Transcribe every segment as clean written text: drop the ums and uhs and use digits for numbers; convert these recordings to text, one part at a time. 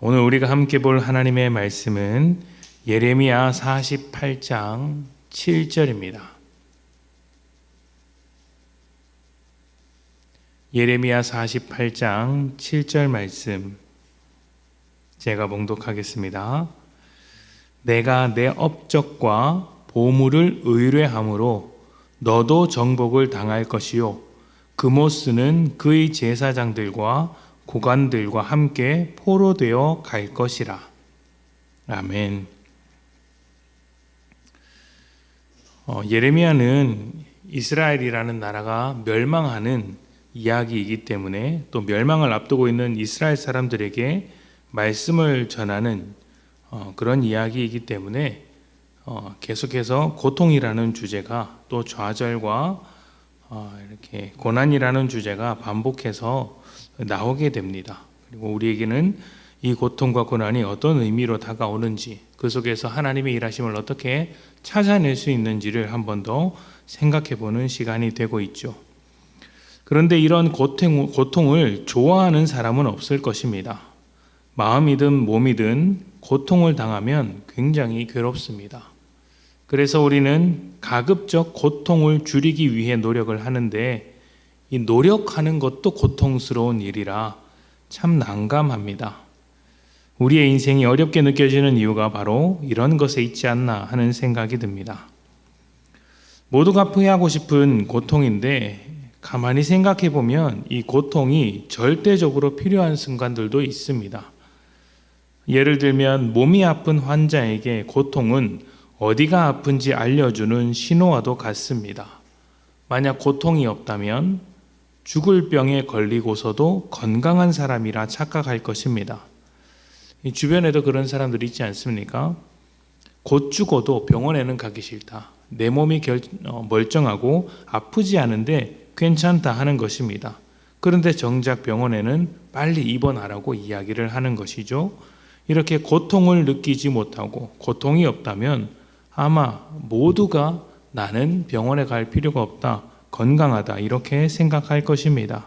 오늘 우리가 함께 볼 하나님의 말씀은 예레미야 48장 7절입니다. 예레미야 48장 7절 말씀 제가 봉독하겠습니다. 내가 내 업적과 보물을 의뢰함으로 너도 정복을 당할 것이요 그모스는 그의 제사장들과 고관들과 함께 포로되어 갈 것이라. 아멘. 예레미야는 이스라엘이라는 나라가 멸망하는 이야기이기 때문에 또 멸망을 앞두고 있는 이스라엘 사람들에게 말씀을 전하는 그런 이야기이기 때문에 계속해서 고통이라는 주제가 또 좌절과 이렇게 고난이라는 주제가 반복해서 나오게 됩니다. 그리고 우리에게는 이 고통과 고난이 어떤 의미로 다가오는지 그 속에서 하나님의 일하심을 어떻게 찾아낼 수 있는지를 한 번 더 생각해 보는 시간이 되고 있죠. 그런데 이런 고통을 좋아하는 사람은 없을 것입니다. 마음이든 몸이든 고통을 당하면 굉장히 괴롭습니다. 그래서 우리는 가급적 고통을 줄이기 위해 노력을 하는데 이 노력하는 것도 고통스러운 일이라 참 난감합니다. 우리의 인생이 어렵게 느껴지는 이유가 바로 이런 것에 있지 않나 하는 생각이 듭니다. 모두가 피하고 싶은 고통인데 가만히 생각해 보면 이 고통이 절대적으로 필요한 순간들도 있습니다. 예를 들면 몸이 아픈 환자에게 고통은 어디가 아픈지 알려주는 신호와도 같습니다. 만약 고통이 없다면 죽을 병에 걸리고서도 건강한 사람이라 착각할 것입니다. 주변에도 그런 사람들이 있지 않습니까? 곧 죽어도 병원에는 가기 싫다. 내 몸이 멀쩡하고 아프지 않은데 괜찮다 하는 것입니다. 그런데 정작 병원에는 빨리 입원하라고 이야기를 하는 것이죠. 이렇게 고통을 느끼지 못하고 고통이 없다면 아마 모두가 나는 병원에 갈 필요가 없다, 건강하다 이렇게 생각할 것입니다.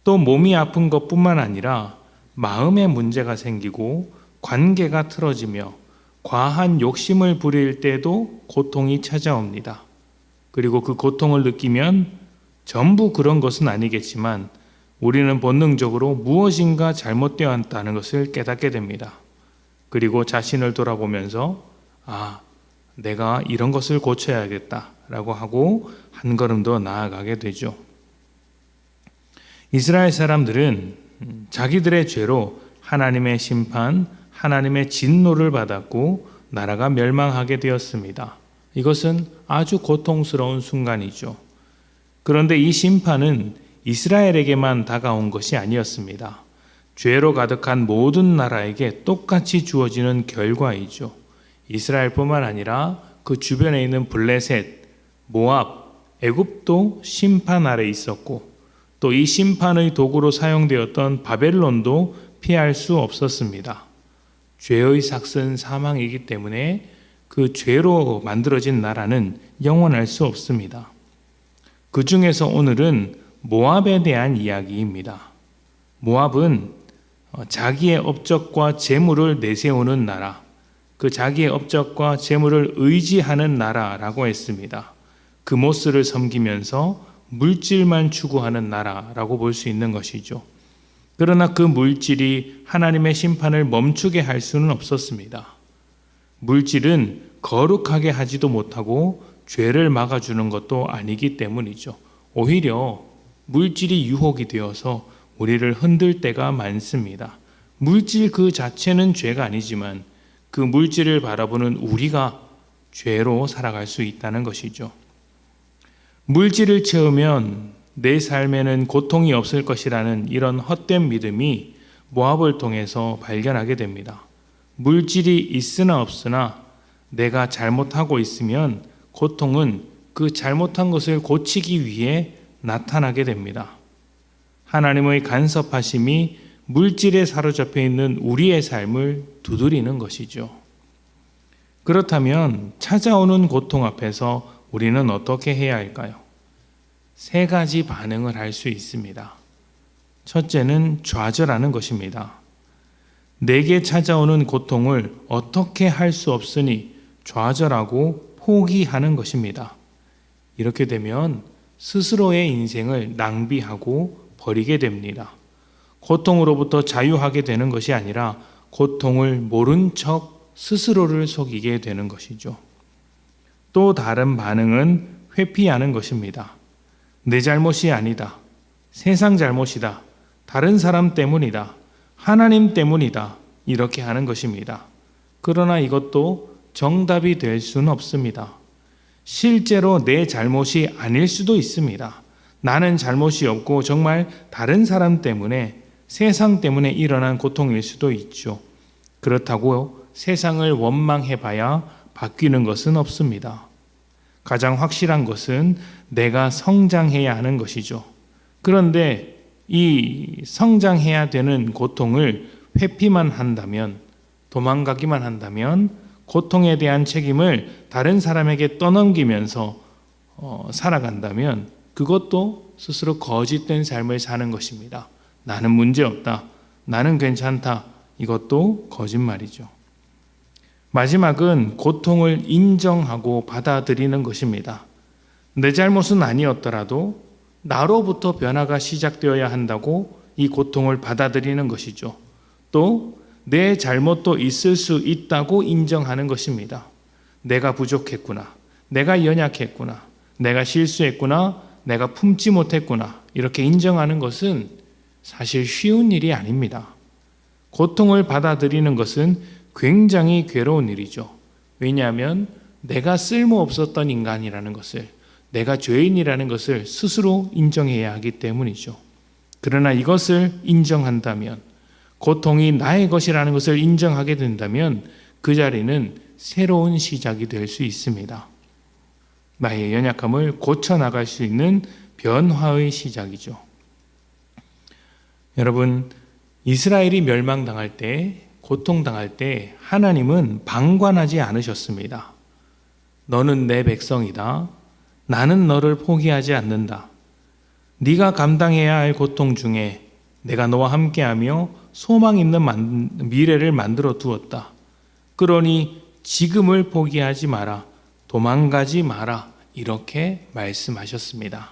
또 몸이 아픈 것뿐만 아니라 마음에 문제가 생기고 관계가 틀어지며 과한 욕심을 부릴 때도 고통이 찾아옵니다. 그리고 그 고통을 느끼면 전부 그런 것은 아니겠지만 우리는 본능적으로 무엇인가 잘못되었다는 것을 깨닫게 됩니다. 그리고 자신을 돌아보면서 내가 이런 것을 고쳐야겠다 라고 하고 한 걸음 더 나아가게 되죠. 이스라엘 사람들은 자기들의 죄로 하나님의 심판, 하나님의 진노를 받았고 나라가 멸망하게 되었습니다. 이것은 아주 고통스러운 순간이죠. 그런데 이 심판은 이스라엘에게만 다가온 것이 아니었습니다. 죄로 가득한 모든 나라에게 똑같이 주어지는 결과이죠. 이스라엘뿐만 아니라 그 주변에 있는 블레셋, 모압, 애굽도 심판 아래 있었고 또 이 심판의 도구로 사용되었던 바벨론도 피할 수 없었습니다. 죄의 삭은 사망이기 때문에 그 죄로 만들어진 나라는 영원할 수 없습니다. 그 중에서 오늘은 모압에 대한 이야기입니다. 모압은 자기의 업적과 재물을 내세우는 나라, 그 자기의 업적과 재물을 의지하는 나라라고 했습니다. 그모스를 섬기면서 물질만 추구하는 나라라고 볼 수 있는 것이죠. 그러나 그 물질이 하나님의 심판을 멈추게 할 수는 없었습니다. 물질은 거룩하게 하지도 못하고 죄를 막아주는 것도 아니기 때문이죠. 오히려 물질이 유혹이 되어서 우리를 흔들 때가 많습니다. 물질 그 자체는 죄가 아니지만 그 물질을 바라보는 우리가 죄로 살아갈 수 있다는 것이죠. 물질을 채우면 내 삶에는 고통이 없을 것이라는 이런 헛된 믿음이 모압을 통해서 발견하게 됩니다. 물질이 있으나 없으나 내가 잘못하고 있으면 고통은 그 잘못한 것을 고치기 위해 나타나게 됩니다. 하나님의 간섭하심이 물질에 사로잡혀 있는 우리의 삶을 두드리는 것이죠. 그렇다면 찾아오는 고통 앞에서 우리는 어떻게 해야 할까요? 세 가지 반응을 할 수 있습니다. 첫째는 좌절하는 것입니다. 내게 찾아오는 고통을 어떻게 할 수 없으니 좌절하고 포기하는 것입니다. 이렇게 되면 스스로의 인생을 낭비하고 버리게 됩니다. 고통으로부터 자유하게 되는 것이 아니라 고통을 모른 척 스스로를 속이게 되는 것이죠. 또 다른 반응은 회피하는 것입니다. 내 잘못이 아니다. 세상 잘못이다. 다른 사람 때문이다. 하나님 때문이다. 이렇게 하는 것입니다. 그러나 이것도 정답이 될 수는 없습니다. 실제로 내 잘못이 아닐 수도 있습니다. 나는 잘못이 없고 정말 다른 사람 때문에, 세상 때문에 일어난 고통일 수도 있죠. 그렇다고 세상을 원망해봐야 바뀌는 것은 없습니다. 가장 확실한 것은 내가 성장해야 하는 것이죠. 그런데 이 성장해야 되는 고통을 회피만 한다면, 도망가기만 한다면 고통에 대한 책임을 다른 사람에게 떠넘기면서 살아간다면 그것도 스스로 거짓된 삶을 사는 것입니다. 나는 문제없다. 나는 괜찮다. 이것도 거짓말이죠. 마지막은 고통을 인정하고 받아들이는 것입니다. 내 잘못은 아니었더라도 나로부터 변화가 시작되어야 한다고 이 고통을 받아들이는 것이죠. 또 내 잘못도 있을 수 있다고 인정하는 것입니다. 내가 부족했구나. 내가 연약했구나. 내가 실수했구나. 내가 품지 못했구나. 이렇게 인정하는 것은 사실 쉬운 일이 아닙니다. 고통을 받아들이는 것은 굉장히 괴로운 일이죠. 왜냐하면 내가 쓸모없었던 인간이라는 것을, 내가 죄인이라는 것을 스스로 인정해야 하기 때문이죠. 그러나 이것을 인정한다면, 고통이 나의 것이라는 것을 인정하게 된다면 그 자리는 새로운 시작이 될 수 있습니다. 나의 연약함을 고쳐나갈 수 있는 변화의 시작이죠. 여러분, 이스라엘이 멸망당할 때, 고통당할 때 하나님은 방관하지 않으셨습니다. 너는 내 백성이다. 나는 너를 포기하지 않는다. 네가 감당해야 할 고통 중에 내가 너와 함께하며 소망 있는 미래를 만들어 두었다. 그러니 지금을 포기하지 마라. 도망가지 마라. 이렇게 말씀하셨습니다.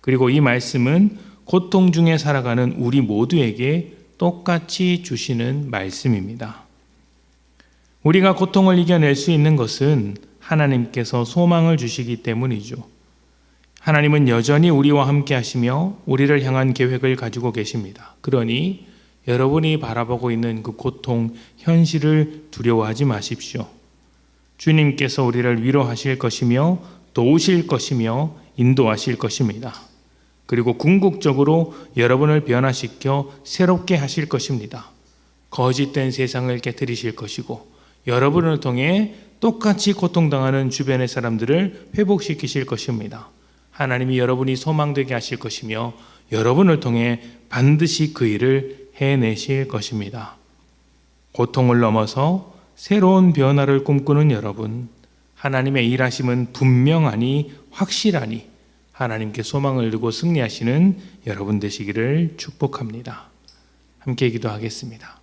그리고 이 말씀은 고통 중에 살아가는 우리 모두에게 똑같이 주시는 말씀입니다. 우리가 고통을 이겨낼 수 있는 것은 하나님께서 소망을 주시기 때문이죠. 하나님은 여전히 우리와 함께 하시며 우리를 향한 계획을 가지고 계십니다. 그러니 여러분이 바라보고 있는 그 고통, 현실을 두려워하지 마십시오. 주님께서 우리를 위로하실 것이며 도우실 것이며 인도하실 것입니다. 그리고 궁극적으로 여러분을 변화시켜 새롭게 하실 것입니다. 거짓된 세상을 깨뜨리실 것이고 여러분을 통해 똑같이 고통당하는 주변의 사람들을 회복시키실 것입니다. 하나님이 여러분이 소망되게 하실 것이며 여러분을 통해 반드시 그 일을 해내실 것입니다. 고통을 넘어서 새로운 변화를 꿈꾸는 여러분, 하나님의 일하심은 분명하니 확실하니 하나님께 소망을 두고 승리하시는 여러분 되시기를 축복합니다. 함께 기도하겠습니다.